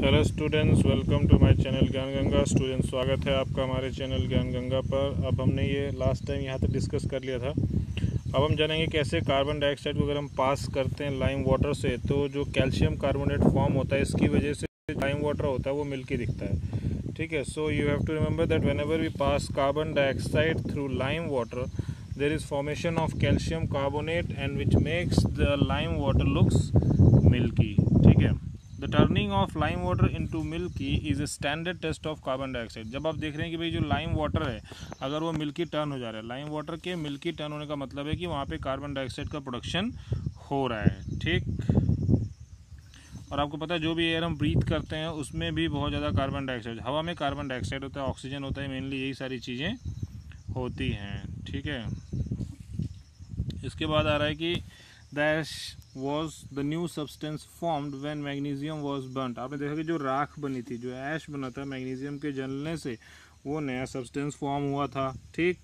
Hello students, welcome to my channel Gyan Ganga. Students, स्वागत है आपका हमारे चैनल ज्ञान गंगा पर। अब हमने ये लास्ट टाइम यहाँ तक डिस्कस कर लिया था। अब हम जानेंगे कैसे कार्बन डाइऑक्साइड को अगर हम पास करते हैं लाइम वाटर से तो जो कैल्शियम कार्बोनेट फॉर्म होता है, इसकी वजह से लाइम वाटर होता है वो मिल्की दिखता है। ठीक है, so you have to remember that whenever we pass carbon dioxide through lime water there is formation of calcium carbonate and which makes the lime water looks milky. ठीक है, the turning of lime water into milky is a standard test of carbon dioxide. जब आप देख रहे हैं कि भाई जो लाइम वाटर है अगर वो मिल्की टर्न हो जा रहा है, लाइम वाटर के मिल्की टर्न होने का मतलब है कि वहाँ पे कार्बन डाइऑक्साइड का प्रोडक्शन हो रहा है। ठीक, और आपको पता है जो भी एयर हम ब्रीथ करते हैं उसमें भी बहुत ज़्यादा कार्बन डाइऑक्साइड, हवा में कार्बन डाइऑक्साइड होता है, ऑक्सीजन होता है, मेनली यही सारी चीज़ें होती हैं। ठीक है, इसके बाद आ रहा है कि that was the new substance formed when magnesium was burnt. आपने देखा कि जो राख बनी थी, जो ऐश बना था मैग्नीशियम के जलने से, वो नया सब्सटेंस फॉर्म हुआ था। ठीक,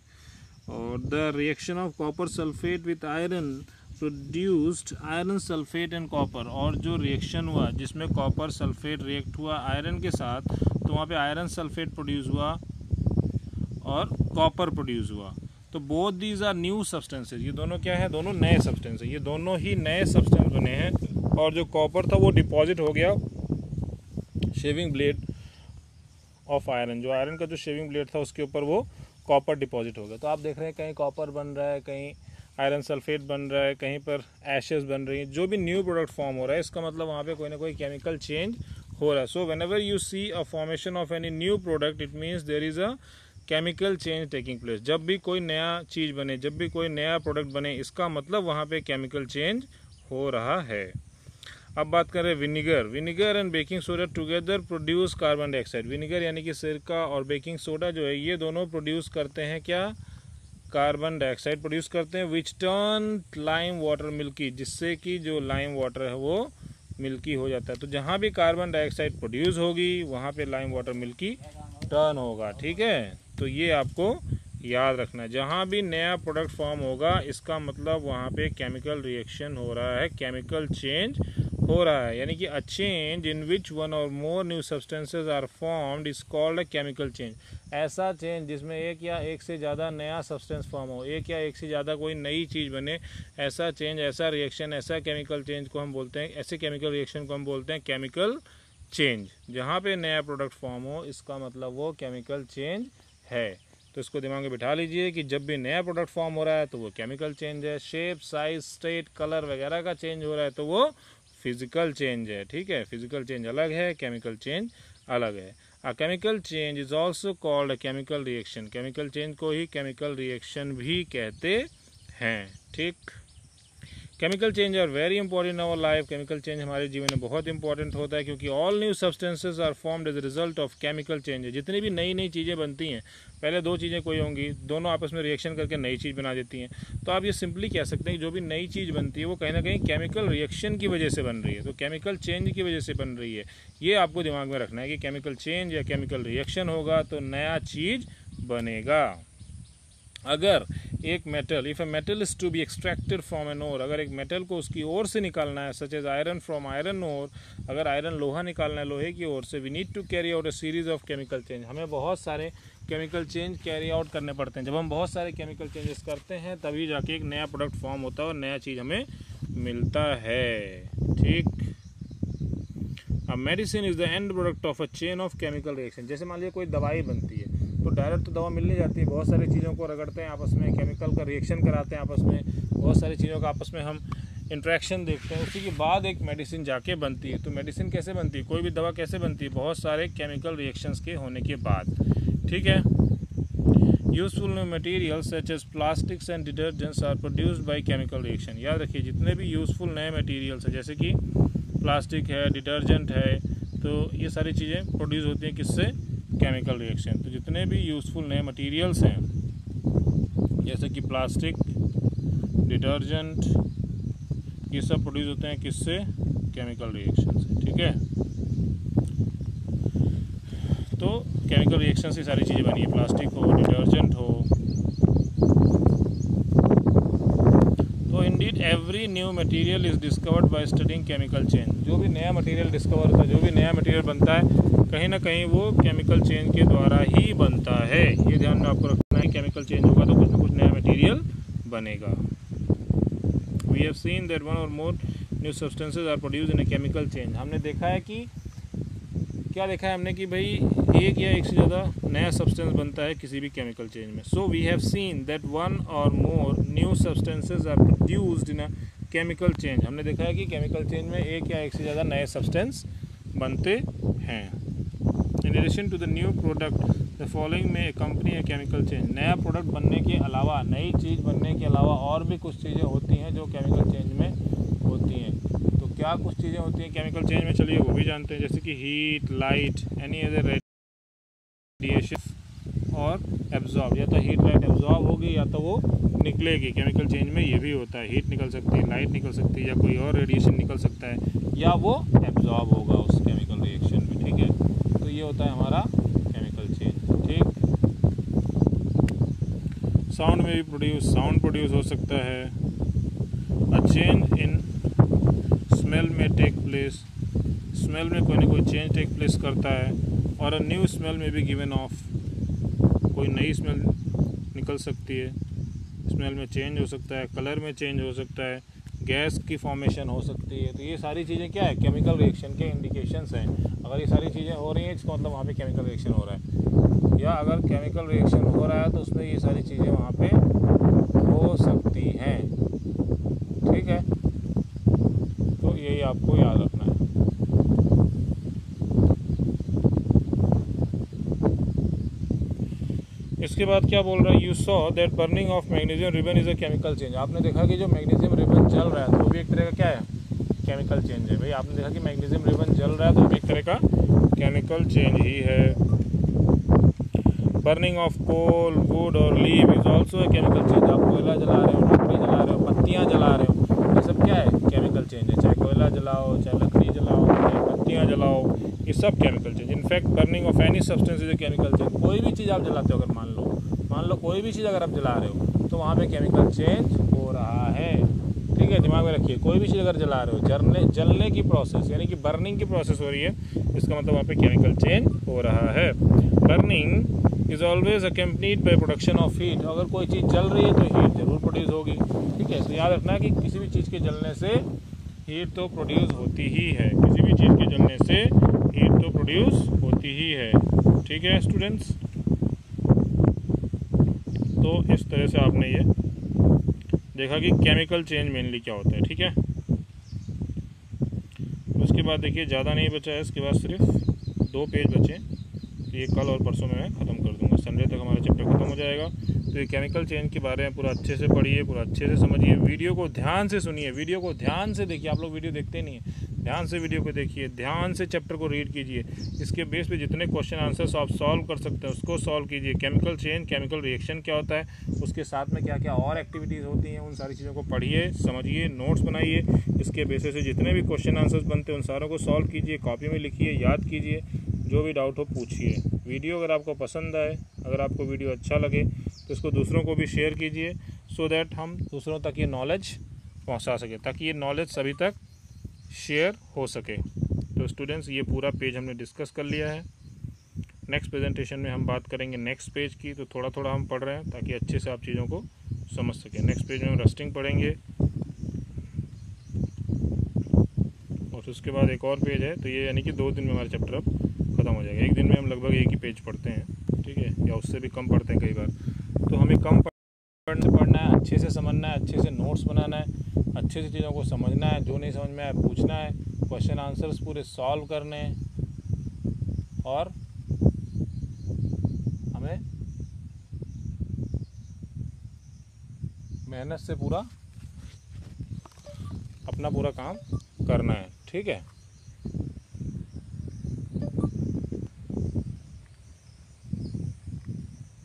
और the reaction of copper sulphate with iron produced iron sulphate and copper. और जो रिएक्शन हुआ जिसमें कॉपर सल्फेट रिएक्ट हुआ आयरन के साथ, तो वहाँ पे आयरन सल्फेट प्रोड्यूस हुआ और कॉपर प्रोड्यूस हुआ। तो both these are new substances. ये दोनों क्या है? दोनों नए सब्सटेंस है। ये दोनों ही नए सब्सटेंस बने हैं। और जो कॉपर था वो डिपॉजिट हो गया शेविंग ब्लेड ऑफ आयरन। जो आयरन का जो शेविंग ब्लेड था उसके ऊपर वो कॉपर डिपॉजिट हो गया। तो आप देख रहे हैं कहीं कॉपर बन रहा है, कहीं आयरन सल्फेट बन रहा है, कहीं पर एशेस बन रही हैं। जो भी न्यू प्रोडक्ट फॉर्म हो रहा है इसका मतलब वहाँ पे कोई ना कोई केमिकल चेंज हो रहा है। So whenever you see a formation of any new product it means there is a chemical change taking place. जब भी कोई नया चीज़ बने, जब भी कोई नया प्रोडक्ट बने, इसका मतलब वहाँ पे केमिकल चेंज हो रहा है। अब बात करें vinegar. Vinegar and baking soda together produce carbon dioxide. Vinegar यानी कि सिरका और बेकिंग सोडा जो है ये दोनों प्रोड्यूस करते हैं क्या? कार्बन डाइऑक्साइड प्रोड्यूस करते हैं, विच टर्न लाइम वाटर मिल्की, जिससे कि जो लाइम वाटर है वो मिल्की हो जाता है। तो जहाँ भी कार्बन डाइऑक्साइड प्रोड्यूस होगी वहाँ पे लाइम वाटर मिल्की टर्न होगा। ठीक है, तो ये आपको याद रखना है। जहाँ भी नया प्रोडक्ट फॉर्म होगा इसका मतलब वहाँ पे केमिकल रिएक्शन हो रहा है, केमिकल चेंज हो रहा है। यानी कि a change in which one or more new substances are formed is called a chemical change. ऐसा चेंज जिसमें एक या एक से ज़्यादा नया सब्सटेंस फॉर्म हो, एक या एक से ज़्यादा कोई नई चीज़ बने, ऐसा चेंज, ऐसा रिएक्शन, ऐसा केमिकल चेंज को हम बोलते हैं, ऐसे केमिकल रिएक्शन को हम बोलते हैं केमिकल चेंज। जहाँ पे नया प्रोडक्ट फॉर्म हो इसका मतलब वो केमिकल चेंज है। तो इसको दिमाग में बिठा लीजिए कि जब भी नया प्रोडक्ट फॉर्म हो रहा है तो वो केमिकल चेंज है। शेप, साइज, स्टेट, कलर वगैरह का चेंज हो रहा है तो वो फिजिकल चेंज है। ठीक है, फिजिकल चेंज अलग है, केमिकल चेंज अलग है। A chemical change is also called a chemical reaction. Chemical change को ही केमिकल रिएक्शन भी कहते हैं। ठीक, chemical change are very important in our life. Chemical change हमारे जीवन में बहुत इंपॉर्टेंट होता है क्योंकि all new substances are formed as a result of chemical change. जितनी भी नई नई चीज़ें बनती हैं, पहले दो चीज़ें कोई होंगी, दोनों आपस में रिएक्शन करके नई चीज़ बना देती हैं। तो आप ये सिंपली कह सकते हैं कि जो भी नई चीज़ बनती है वो कहीं ना कहीं केमिकल रिएक्शन की वजह से बन रही है। तो केमिकल चेंज की वजह से बन रही है, ये आपको दिमाग में रखना है कि केमिकल चेंज या केमिकल रिएक्शन होगा तो नया चीज़ बनेगा। अगर एक metal, if a metal is to be extracted from an ore, अगर एक मेटल को उसकी ओर से निकालना है, such as iron from iron ore, अगर आयरन लोहा निकालना है लोहे की ओर से, we need to carry out a series of chemical change. हमें बहुत सारे केमिकल चेंज कैरी आउट करने पड़ते हैं। जब हम बहुत सारे केमिकल चेंजेस करते हैं तभी जाके एक नया प्रोडक्ट फॉर्म होता है और नया चीज़ हमें मिलता है। ठीक, अब medicine is the end product of a chain of chemical reaction. जैसे मान लीजिए कोई दवाई बनती है तो डायरेक्ट तो दवा मिल नहीं जाती है, बहुत सारी चीज़ों को रगड़ते हैं आपस में, केमिकल का रिएक्शन कराते हैं आपस में, बहुत सारी चीज़ों का आपस में हम इंट्रैक्शन देखते हैं, उसी के बाद एक मेडिसिन जाके बनती है। तो मेडिसिन कैसे बनती है, कोई भी दवा कैसे बनती है? बहुत सारे केमिकल रिएक्शंस के होने के बाद। ठीक है, useful new materials such as plastics and detergents are produced by chemical reaction. याद रखिए जितने भी यूजफुल नए मटेरियल्स हैं, जैसे कि प्लास्टिक है, डिटर्जेंट है, तो ये सारी चीज़ें प्रोड्यूस होती हैं किससे? Chemical reaction. तो जितने भी यूजफुल नए मटेरियल्स हैं जैसे कि प्लास्टिक, डिटर्जेंट, ये सब प्रोड्यूस होते हैं किससे? केमिकल रिएक्शन से। ठीक है, तो केमिकल रिएक्शन से सारी चीज़ें बनी है, प्लास्टिक हो, डिटर्जेंट हो। तो in indeed every new material is discovered by studying chemical change. जो भी नया मटेरियल डिस्कवर होता है, जो भी नया मटेरियल बनता है, कहीं ना कहीं वो केमिकल चेंज के द्वारा ही बनता है। ये ध्यान में आपको रखना है, केमिकल चेंज होगा तो कुछ ना कुछ नया मटेरियल बनेगा। We have seen that one or more new substances are produce in a chemical change. हमने देखा है कि क्या देखा है हमने कि भाई एक या एक से ज़्यादा नया सब्सटेंस बनता है किसी भी केमिकल चेंज में। So we have seen that one or more new substances are produced in a chemical change. हमने देखा है कि केमिकल चेंज में एक या एक से ज़्यादा नए सब्सटेंस बनते हैं। In addition to the new product the following में कंपनी है केमिकल चेंज। नया प्रोडक्ट बनने के अलावा, नई चीज़ बनने के अलावा और भी कुछ चीज़ें होती हैं जो केमिकल चेंज में होती हैं। तो क्या कुछ चीज़ें होती हैं केमिकल चेंज में, चलिए वो भी जानते हैं। जैसे कि heat, light, any other radiation और एब्जॉर्ब। या तो हीट लाइट एब्जॉर्ब होगी या तो वो निकलेगी। केमिकल चेंज में ये भी होता है, हीट निकल सकती है, लाइट निकल सकती है, या कोई और रेडिएशन निकल सकता है, या वो एब्जॉर्ब होगा उस केमिकल रिएक्शन में। ठीक है, तो ये होता है हमारा केमिकल चेंज। ठीक, साउंड में भी साउंड प्रोड्यूस हो सकता है। अ चेंज इन स्मेल में टेक प्लेस। स्मेल में कोई ना कोई चेंज टेक प्लेस करता है। और अ न्यू स्मेल में भी गिवन ऑफ। कोई नई स्मेल निकल सकती है, स्मेल में चेंज हो सकता है, कलर में चेंज हो सकता है, गैस की फॉर्मेशन हो सकती है। तो ये सारी चीज़ें क्या है, केमिकल रिएक्शन के इंडिकेशंस हैं। अगर ये सारी चीज़ें हो रही हैं इसका मतलब वहाँ पे केमिकल रिएक्शन हो रहा है, या अगर केमिकल रिएक्शन हो रहा है तो उसमें ये सारी चीज़ें वहाँ पे हो सकती हैं। ठीक है, तो यही आपको याद रखना है। इसके बाद क्या बोल रहा है, you saw that burning of magnesium ribbon is a chemical change. आपने देखा कि जो मैग्नीशियम रिबन जल रहा है तो वो भी एक तरह का क्या है, केमिकल चेंज है। भाई आपने देखा कि मैग्नीशियम रिबन जल रहा है तो वो भी एक तरह का केमिकल चेंज ही है। बर्निंग ऑफ कोल, वुड और leave is also a chemical change. आप कोयला जला रहे हो, लकड़ी जला रहे हो, पत्तियाँ जला रहे हो, ये सब क्या है, केमिकल चेंज है। चाहे कोयला जलाओ, चाहे लकड़ी जलाओ, चाहे पत्तियाँ जलाओ, ये सब chemical change. In fact burning of any substance is a chemical change. कोई भी चीज़ आप जलाते हो, अगर मान लो कोई भी चीज़ अगर आप जला रहे हो तो वहाँ पे केमिकल चेंज हो रहा है। ठीक है, दिमाग में रखिए, कोई भी चीज़ अगर जला रहे हो, जलने की प्रोसेस यानी कि बर्निंग की प्रोसेस हो रही है, इसका मतलब वहाँ पे केमिकल चेंज हो रहा है। Burning is always accompanied by production of heat. अगर कोई चीज़ जल रही है तो हीट जरूर प्रोड्यूस होगी। ठीक है, तो याद रखना है कि किसी भी चीज़ के जलने से हीट तो प्रोड्यूस होती ही है। किसी भी चीज़ के जलने से हीट तो प्रोड्यूस होती ही है। ठीक है स्टूडेंट्स, तो इस तरह से आपने ये देखा कि केमिकल चेंज मेनली क्या होता है। ठीक है, उसके बाद देखिए ज़्यादा नहीं बचा है, इसके बाद सिर्फ 2 पेज बचे। तो ये कल और परसों में मैं ख़त्म कर दूंगा, संडे तक हमारा चैप्टर ख़त्म हो जाएगा। तो ये केमिकल चेंज के बारे में पूरा अच्छे से पढ़िए, पूरा अच्छे से समझिए, वीडियो को ध्यान से सुनिए, वीडियो को ध्यान से देखिए। आप लोग वीडियो देखते नहीं हैं, ध्यान से वीडियो को देखिए, ध्यान से चैप्टर को रीड कीजिए। इसके बेस पे जितने क्वेश्चन आंसर्स आप सॉल्व कर सकते हैं उसको सॉल्व कीजिए। केमिकल चेंज, केमिकल रिएक्शन क्या होता है, उसके साथ में क्या क्या और एक्टिविटीज़ होती हैं, उन सारी चीज़ों को पढ़िए, समझिए, नोट्स बनाइए। इसके बेसिस से जितने भी क्वेश्चन आंसर्स बनते हैं उन सारों को सॉल्व कीजिए, कॉपी में लिखिए, याद कीजिए, जो भी डाउट हो पूछिए। वीडियो अगर आपको पसंद आए, अगर आपको वीडियो अच्छा लगे तो इसको दूसरों को भी शेयर कीजिए, सो दैट हम दूसरों तक ये नॉलेज पहुंचा सके, ताकि ये नॉलेज सभी तक शेयर हो सके। तो स्टूडेंट्स, ये पूरा पेज हमने डिस्कस कर लिया है। नेक्स्ट प्रेजेंटेशन में हम बात करेंगे नेक्स्ट पेज की। तो थोड़ा थोड़ा हम पढ़ रहे हैं ताकि अच्छे से आप चीज़ों को समझ सकें। नेक्स्ट पेज में हम रस्टिंग पढ़ेंगे और उसके बाद एक और पेज है। तो ये यानी कि 2 दिन में हमारा चैप्टर अब ख़त्म हो जाएगा। एक दिन में हम लगभग एक ही पेज पढ़ते हैं, ठीक है, या उससे भी कम पढ़ते हैं कई बार। तो हमें कम पढ़ना है, अच्छे से समझना है, अच्छे से नोट्स बनाना है, अच्छे से चीज़ों को समझना है, जो नहीं समझ में आए पूछना है, क्वेश्चन आंसर्स पूरे सॉल्व करने हैं, और हमें मेहनत से पूरा अपना पूरा काम करना है। ठीक है,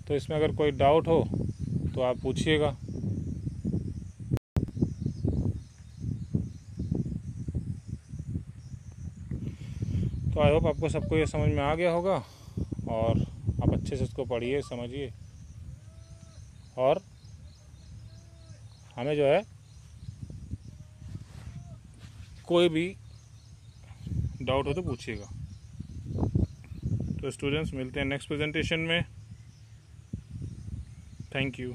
तो इसमें अगर कोई डाउट हो तो आप पूछिएगा। तो आई होप आपको सबको ये समझ में आ गया होगा, और आप अच्छे से इसको पढ़िए, समझिए, और हमें जो है कोई भी डाउट हो तो पूछिएगा। तो स्टूडेंट्स मिलते हैं नेक्स्ट प्रेजेंटेशन में। Thank you.